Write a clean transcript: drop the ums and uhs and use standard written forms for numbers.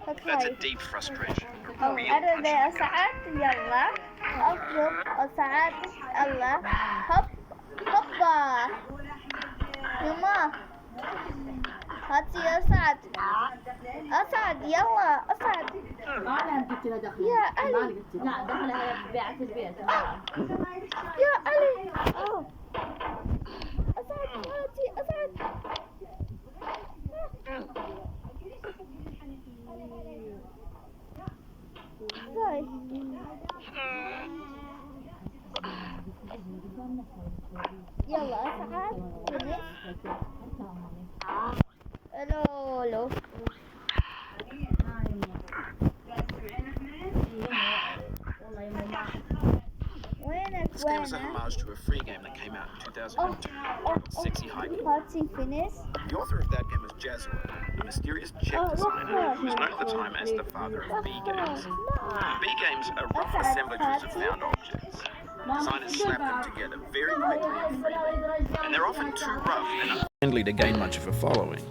That's a Okay. deep frustration. Oh, Real أنا punishment. أسعد يلا أطلب أسعد الله هب هبا يما هاتي أسعد أسعد يلا أسعد ما لها قلت لها دخلي يا ما علي قلت لا دخلها بيعة البيت يا علي أسعد هاتي أسعد طيب يلا أسعد الو الو وينك This game is a وينك homage to a free game that came out in 2002 called Sexy Hiking. هاتي فينيس The author of that game was Jezero, a mysterious Czech designer who was known at the time as the father of B games. B games are rough assemblages of found objects. Designers slap them together very quickly and freely, and they're often too rough and unfriendly to gain much of a following.